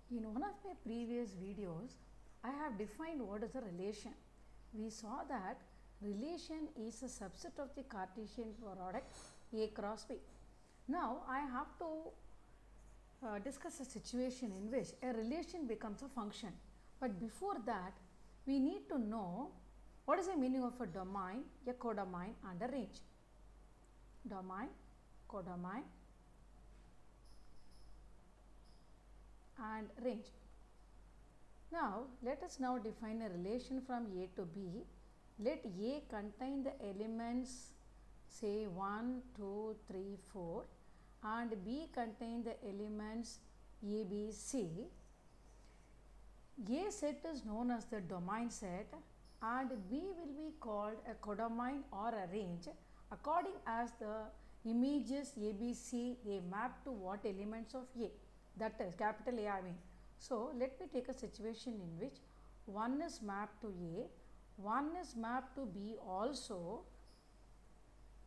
In one of my previous videos, I have defined what is a relation. We saw that relation is a subset of the Cartesian product A cross B. Now, I have to discuss a situation in which a relation becomes a function. But before that, we need to know what is the meaning of a domain, a codomain and a range. Domain, codomain and range. Now, let us now define a relation from A to B. Let A contain the elements say 1, 2, 3, 4 and B contain the elements A, B, C. A set is known as the domain set and B will be called a codomain or a range according as the images A, B, C they map to what elements of A, that is capital A I mean. So, let me take a situation in which 1 is mapped to A, 1 is mapped to B also,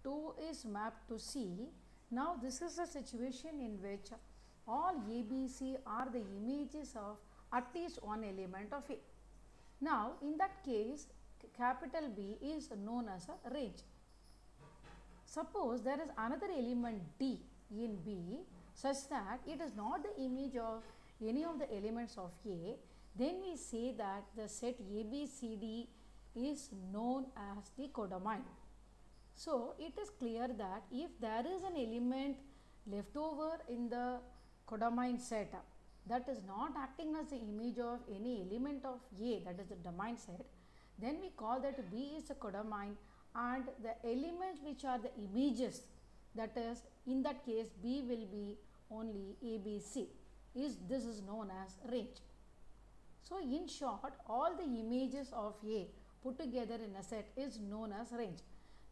2 is mapped to C. Now, this is a situation in which all A, B, C are the images of at least one element of A. Now, in that case, capital B is known as a range. Suppose there is another element D in B such that it is not the image of any of the elements of A, then we say that the set ABCD is known as the codomain. So, it is clear that if there is an element left over in the codomain set that is not acting as the image of any element of A, that is the domain set, then we call that B is a codomain and the elements which are the images, that is in that case B will be only ABC, this is known as range. So, in short, all the images of A put together in a set is known as range.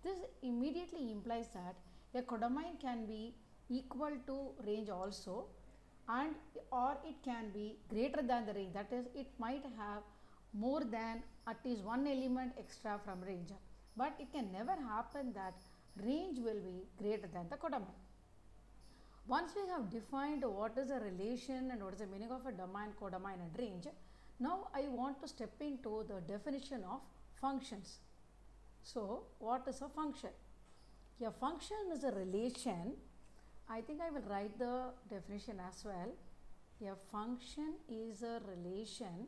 This immediately implies that a codomain can be equal to range also and or it can be greater than the range, that is it might have more than at least one element extra from range, but it can never happen that range will be greater than the codomain. Once we have defined what is a relation and what is the meaning of a domain, codomain and range, now I want to step into the definition of functions. So, what is a function? A function is a relation. I think I will write the definition as well. A function is a relation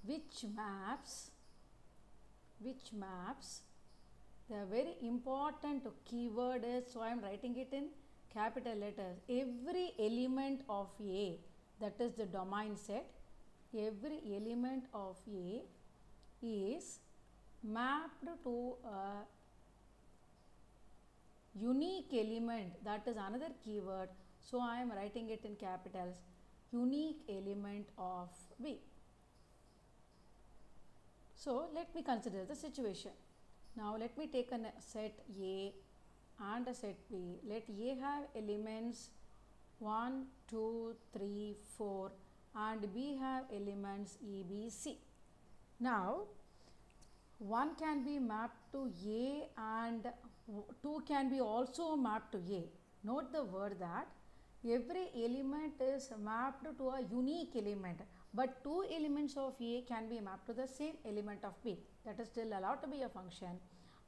which maps the very important keyword is, so I am writing it in capital letters, every element of A, that is the domain set, every element of A is mapped to a unique element, that is another keyword, so I am writing it in capitals, unique element of B. So, let me consider the situation. Now, let me take a set A and a set B. Let A have elements 1, 2, 3, 4 and B have elements E, B, C. Now, 1 can be mapped to A and 2 can be also mapped to A. Note the word that every element is mapped to a unique element, but two elements of A can be mapped to the same element of B, that is still allowed to be a function,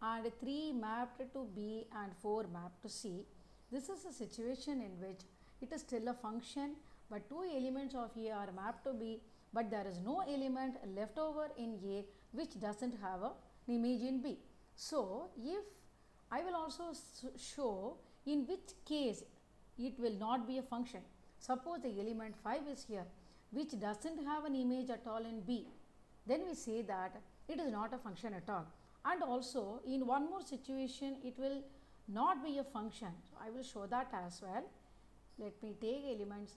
and 3 mapped to B and 4 mapped to C. This is a situation in which it is still a function, but two elements of A are mapped to B, but there is no element left over in A which does not have an image in B. So, if I will also show in which case it will not be a function. Suppose the element 5 is here which does not have an image at all in B, then we say that it is not a function at all. And also in one more situation it will not be a function. So, I will show that as well. Let me take elements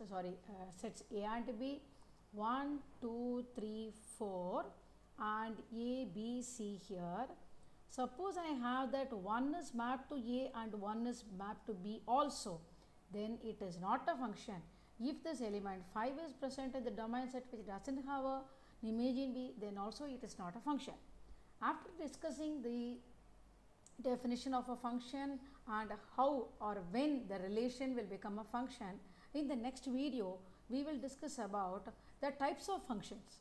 sets A and B 1, 2, 3, 4 and A, B, C here. Suppose I have that 1 is mapped to A and 1 is mapped to B also, then it is not a function. If this element 5 is present in the domain set which does not have an image in B, then also it is not a function. After discussing the definition of a function and how or when the relation will become a function. In the next video, we will discuss about the types of functions.